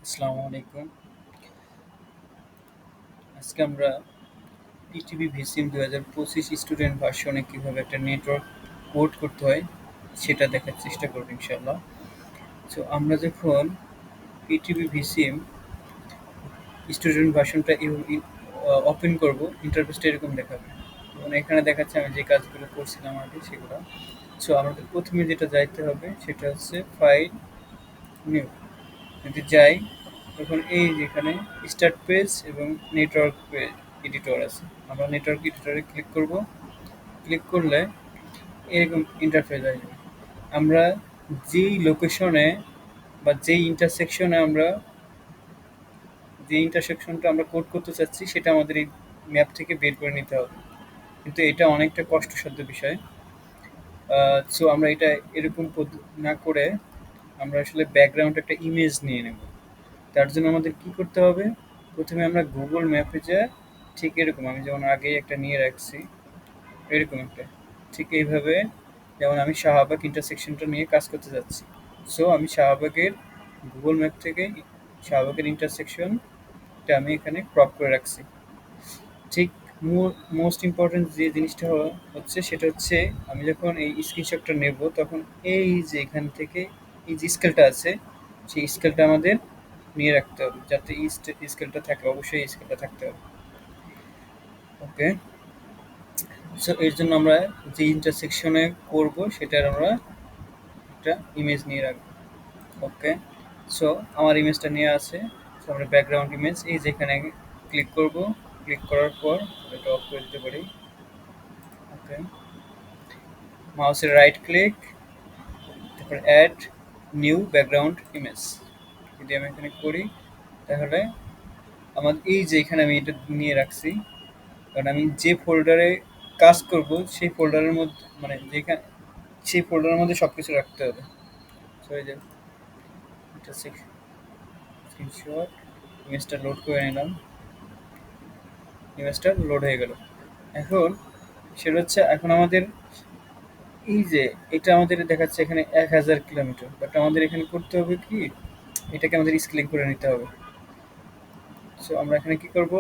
আসসালামু আলাইকুম। আজকে আমরা পিটিভি ভিসিম 2025 স্টুডেন্ট ভার্সনে কিভাবে একটা নেটওয়ার্ক পোর্ট করতে হয় সেটা দেখার চেষ্টা করব ইনশাআল্লাহ। সো আমরা যখন পিটিভি ভিসিম স্টুডেন্ট ভার্সনটা ওপেন করব, ইন্টারফেসটা এরকম দেখাবে। এবং এখানে দেখাচ্ছে আমি যে কাজগুলো করছিলাম আগে সেগুলো। সো আমাদের প্রথমে যেটা যাইতে হবে সেটা হচ্ছে ফাইল, নিউ। যদি যাই তখন এই যেখানে স্টার্ট পেজ এবং নেটওয়ার্ক পেজ এডিটর আছে। আমরা নেটওয়ার্ক এডিটরে ক্লিক করব। ক্লিক করলে এরকম ইন্টারফেস আসবে। আমরা যেই লোকেশনে বা যেই ইন্টারসেকশনটা আমরা কোড করতে চাচ্ছি সেটা আমাদের এই ম্যাপ থেকে বের করে নিতে হবে। কিন্তু এটা অনেকটা কষ্টসাধ্য বিষয়। সো আমরা এটা এরকম না করে আমরা আসলে ব্যাকগ্রাউন্ড একটা ইমেজ নিয়ে নেব। তার জন্য আমাদের কি করতে হবে? প্রথমে আমরা গুগল ম্যাপে যাই, ঠিক এরকম আমি যেমন আগে একটা নিয়ে রাখছি, এরকম একটা। ঠিক এইভাবে যেমন আমি শাহবাগ ইন্টারসেকশনটা নিয়ে কাজ করতে যাচ্ছি। সো আমি শাহবাগের গুগল ম্যাপ থেকে শাহবাগের ইন্টারসেকশনটা আমি এখানে ক্রপ করে রাখছি। ঠিক মোস্ট ইম্পর্টেন্ট যে জিনিসটা হচ্ছে সেটা হচ্ছে আমি যখন এই স্ক্রিনশটটা নেব তখন এই যে এখান থেকে এই যে স্কেলটা আছে সেই স্কেলটা আমাদের নিয়ে রাখতে হবে, যাতে এই স্কেলটা থাকে, অবশ্যই এই স্কেলটা থাকতে হবে। ওকে। সো এর জন্য আমরা যে ইন্টারসেকশনে করব সেটার আমরা একটা ইমেজ নিয়ে রাখবো। ওকে। সো আমার ইমেজটা নিয়ে আছে। সো আমরা ব্যাকগ্রাউন্ড ইমেজ এই যেখানে ক্লিক করব। ক্লিক করার পর এটা অফ করে দিতে পারি। ওকে। মাউসের রাইট ক্লিক, তারপর অ্যাড নিউ ব্যাকগ্রাউন্ড ইমেজ যদি আমি এখানে করি তাহলে আমার এই যে এখানে আমি এটা নিয়ে রাখছি। কারণ আমি যে ফোল্ডারে কাজ করব সেই ফোল্ডারের মধ্যে মানে যেখানে সেই ফোল্ডারের মধ্যে সব কিছু রাখতে হবে। সো এই যে এটা স্ক্রিনশট, ইমেজটা লোড করে নিলাম। ইমেজটা লোড হয়ে গেল। এখন সেটা হচ্ছে এখন আমাদের এই যে এটা আমাদের দেখাচ্ছে এখানে 1000 কিলোমিটার, বাট আমাদের এখানে করতে হবে কি, এটাকে আমাদের স্কেলিং করে নিতে হবে। সো আমরা এখানে কি করব,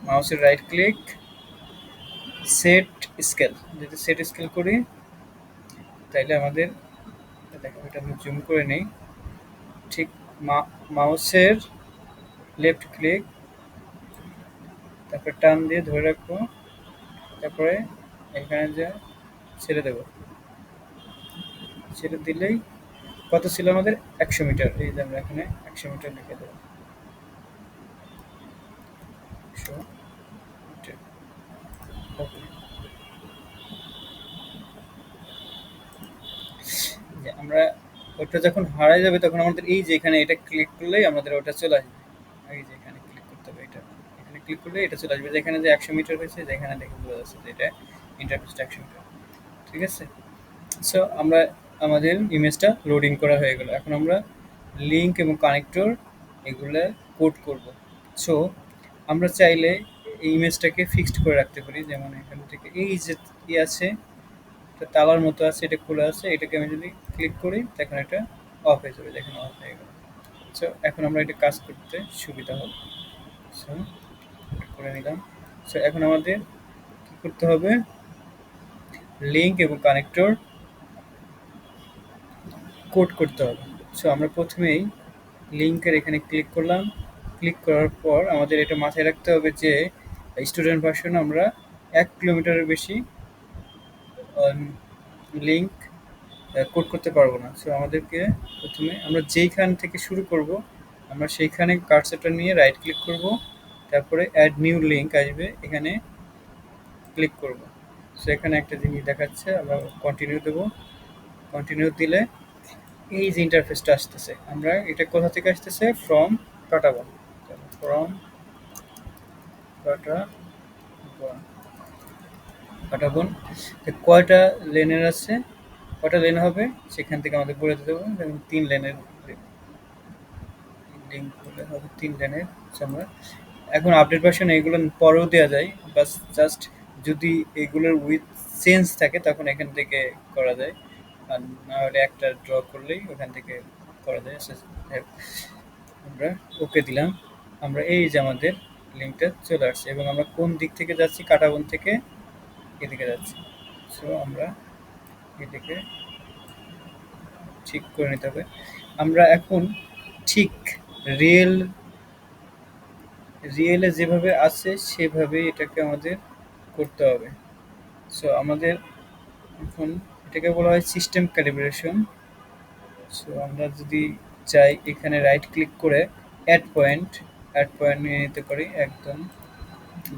মাউসের রাইট ক্লিক, সেট স্কেল, যদি সেট স্কেল করি তাইলে আমাদের দেখো এটা আমি জুম করে নেই। ঠিক মাউসের লেফট ক্লিক, তারপরে টান দিয়ে ধরে রাখবো, তারপরে এখানে যে ছেড়ে দেবো, ছেড়ে দিলেই কত ছিল আমাদের 100 মিটার। এই যে আমরা এখানে 100 মিটার লিখে দেবো, 100 মিটার। ওকে। যে আমরা ওটা যখন হারাই যাবে তখন আমাদের এই যে এখানে এটা ক্লিক করলেই আমাদের ওটা চলে আসবে। এই যে এখানে ক্লিক করতে হবে, এটা এখানে ক্লিক করলে এটা চলে আসবে, যেখানে যে 100 মিটার হয়েছে যেখানে দেখে বোঝা যাচ্ছে যে এটা ইন্টারফেসটা 100 মিটার। ঠিক আছে। সো আমরা আমাদের ইমেজটা লোডিং করা হয়ে গেল। এখন আমরা লিঙ্ক এবং কানেক্টর এগুলো কোড করব। সো আমরা চাইলে এই ইমেজটাকে ফিক্সড করে রাখতে পারি, যেমন এখান থেকে এই যে আছে একটা তালার মতো আছে, এটা খোলা আছে, এটাকে আমি যদি ক্লিক করি তখন এটা অফ হয়ে যাবে, দেখেন অফ হয়ে গেল। সো এখন আমরা এটা কাজ করতে সুবিধা হবে। সো করে নিলাম। সো এখন আমাদের কি করতে হবে, লিঙ্ক এবং কানেক্টর কোড করতে হবে। সো আমরা প্রথমেই লিঙ্কের এখানে ক্লিক করলাম। ক্লিক করার পর আমাদের এটা মাথায় রাখতে হবে যে স্টুডেন্ট ভার্সন আমরা 1 কিলোমিটারের বেশি লিঙ্ক কোড করতে পারবো না। সো আমাদেরকে প্রথমে আমরা যেইখান থেকে শুরু করব আমরা সেইখানে কার্সারটা নিয়ে রাইট ক্লিক করব, তারপরে অ্যাড নিউ লিঙ্ক আসবে, এখানে ক্লিক করব। সো এখানে একটা জিনিস দেখাচ্ছে, আমরা কন্টিনিউ দেবো। কন্টিনিউ দিলে এই যে ইন্টারফেসটা আসতেছে, আমরা এটা কোথা থেকে আসতেছে, ফ্রম কাটাবন। ফ্রম কাটাবন, কাটাবন কয়টা লেনের আছে, কয়টা লেন হবে সেখান থেকে আমাদের বলে দিতে হবে, যেমন 3 লেনের লিঙ্ক হলে হবে, 3 লেনের। আমরা এখন আপডেট ভার্সন এগুলো পরেও দেওয়া যায়, বাস জাস্ট যদি এগুলোর উইথ চেঞ্জ থাকে তখন এখান থেকে করা যায়, আর না হলে একটা ড্র করলেই ওখান থেকে করা যায়। আমরা ওকে দিলাম। আমরা এই যে আমাদের লিঙ্কটা চলে আসছে এবং আমরা কোন দিক থেকে যাচ্ছি, কাটাবন থেকে এদিকে যাচ্ছি। সো আমরা এদিকে ঠিক করে নিতে হবে। আমরা এখন ঠিক রিয়েল রিয়েলে যেভাবে আছে সেভাবেই এটাকে আমাদের করতে হবে। সো আমাদের এখন এটাকে বলা হয় সিস্টেম ক্যালিব্রেশন। সো আমরা যদি চাই এখানে রাইট ক্লিক করে অ্যাড পয়েন্ট নিয়ে নিতে পারি একদম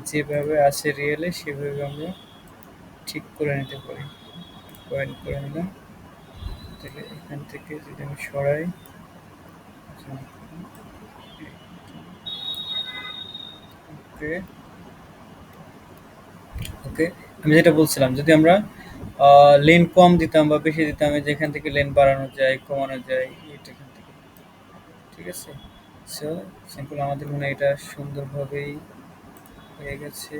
যেভাবে আছে রিয়েলে সেভাবে আমরা ঠিক করে নিতে পারি। পয়েন্ট করে নিলাম। তাহলে এখান থেকে যদি আমি সরাই, ওকে ওকে, আমি যেটা বলছিলাম যদি আমরা লেন কম দিতাম বা বেশি দিতাম, এই যে এখান থেকে লেন বাড়ানো যায় কমানো যায় এটা এখান থেকে। ঠিক আছে, সো সিম্পল আমাদের মনে হয় এটা সুন্দরভাবেই হয়ে গেছে।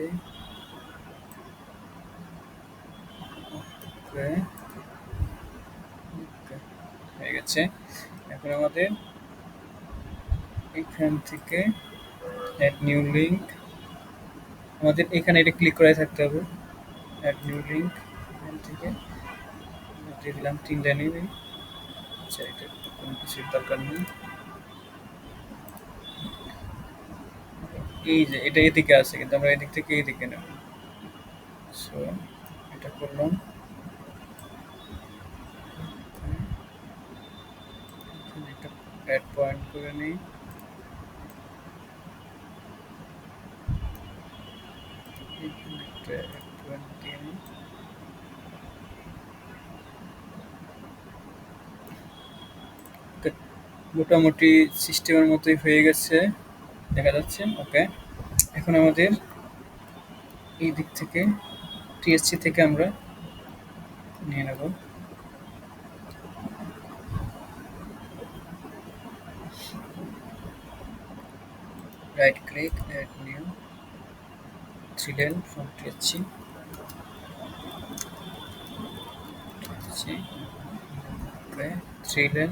ওকে ওকে, হয়ে গেছে। এখন আমাদের এখান থেকে অ্যাড নিউ লিঙ্ক, আমাদের এখানে এটা ক্লিক করে থাকতে হবে। অ্যাড নিউ লিঙ্ক এখান থেকে দিয়ে দিলাম ৩টা নিবি। আচ্ছা, এটা কোনো কিছুর দরকার নেই। এই যে এটা এদিকে আছে কিন্তু আমরা এদিক থেকে এইদিকে নেব। সো এটা করলাম। এখানে একটা অ্যাড পয়েন্ট করে নিই। এখানে একটা অ্যাড পয়েন্ট দিয়ে নিই। ওকে, মোটামুটি সিস্টেমের মতোই হয়ে গেছে, দেখা যাচ্ছে। ওকে, এখন আমাদের এই দিক থেকে টিএসসি থেকে আমরা নিয়ে নেব। Right click add new 3 lane from TSC. Okay, 3 lane,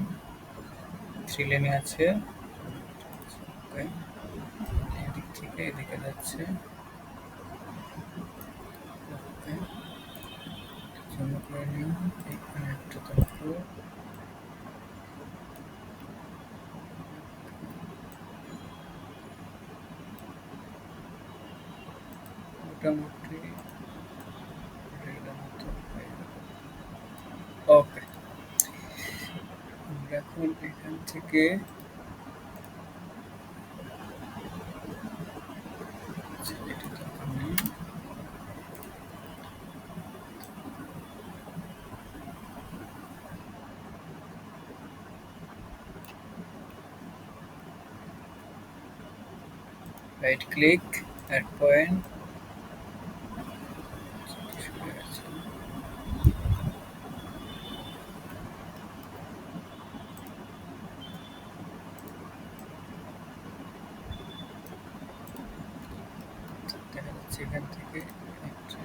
3 লেনে আছে। ওকে, এদিক থেকে এদিকে যাচ্ছে। ওকে, জন্য করে নিই এখানে একটা দরকার। মোটামুটি রেলের মতো হয়ে গেল। ওকে, আমরা এখন এখান থেকে এটা দরকার নেই। Right click add point. দেখা যাচ্ছে এখান থেকে একটা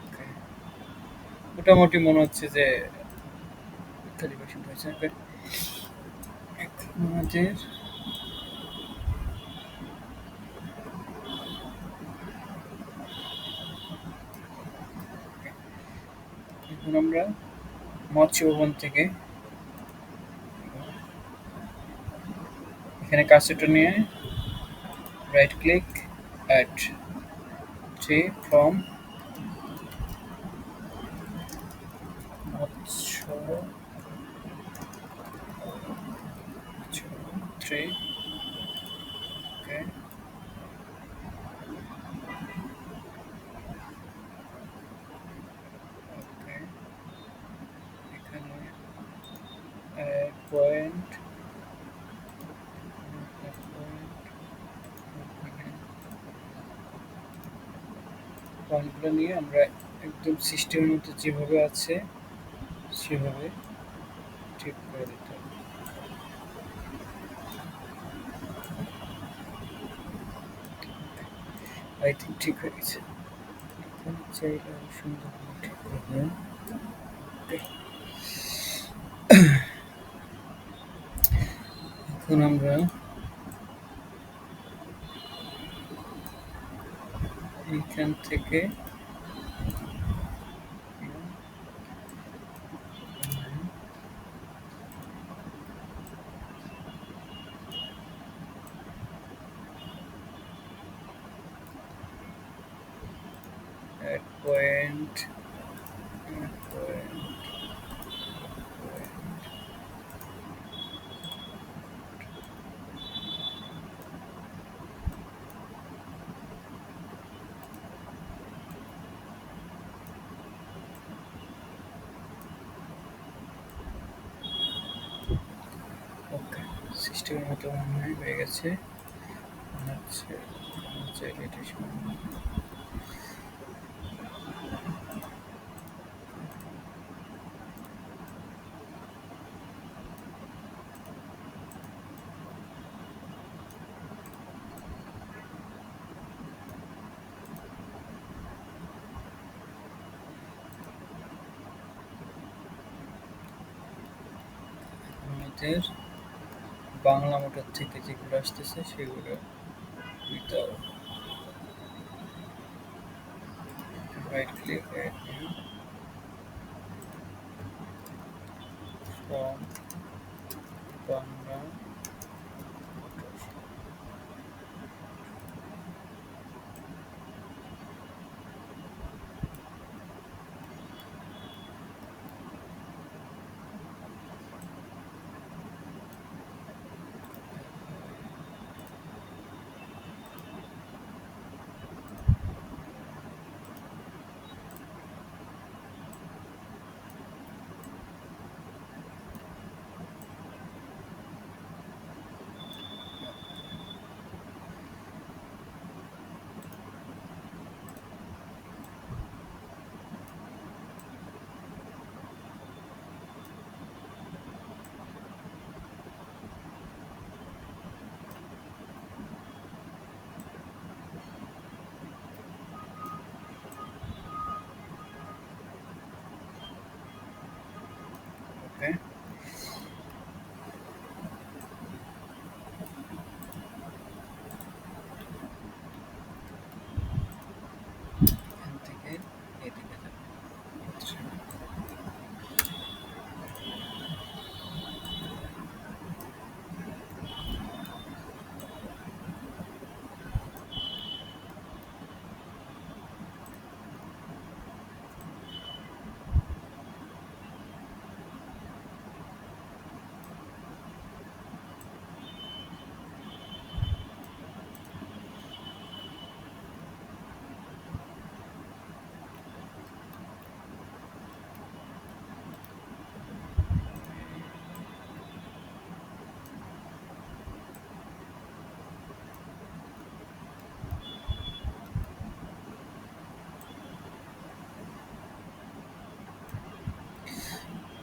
ওকে, মোটামুটি মনে হচ্ছে যে ক্যালিব্রেশন হয়েছে। ওকে, এখন আমাদের এখন আমরা মৎস্য ভবন থেকে এখানে কার্সরটা নিয়ে রাইট ক্লিক অ্যাড 3 ফ্রম মৎস্য 3। ওকে, ওকে, এখানে পয়েন্ট পয়েন্টগুলো নিয়ে আমরা একদম সিস্টেমের মতো যেভাবে আছে সেভাবে ঠিক করে দিতে হবে। আই থিঙ্ক ঠিক হয়ে গেছে। এখন চাইলে আরো সুন্দর করে ঠিক করবে। ওকে, এখন আমরা এইখান থেকে at point, ওকে, সিস্টেমের মতো মনে হয় হয়ে গেছে। মনে হচ্ছে চাইলে এটা আমাদের বাংলা মোটর থেকে যেগুলো আসতেছে সেগুলো দিতে হবে। রাইট ক্লিক ফ্রম বাংলা ওকে, এখান থেকে এদিকে যাবে।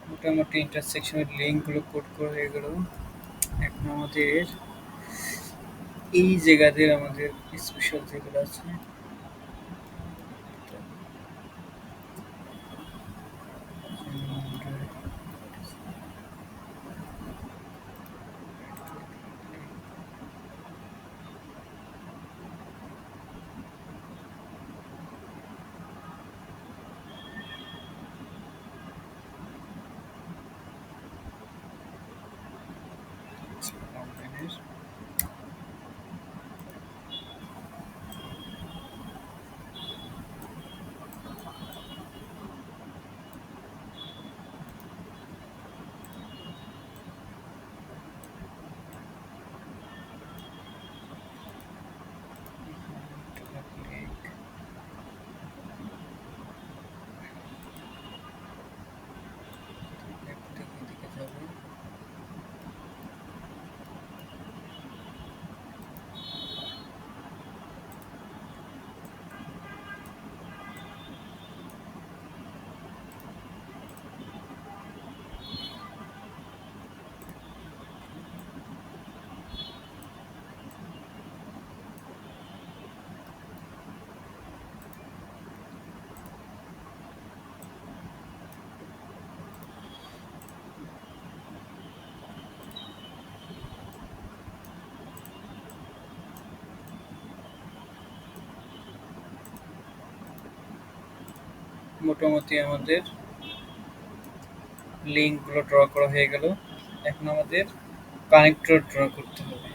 মোটামুটি ইন্টারসেকশনের লিঙ্কগুলো কোড করা হয়ে গেল। এখন আমাদের এই জায়গাদের আমাদের স্পেশাল যেগুলো আছে অনলাইনের মোটামুটি আমাদের লিঙ্কগুলো ড্র করা হয়ে গেল। এখন আমাদের কানেক্টর ড্র করতে হবে।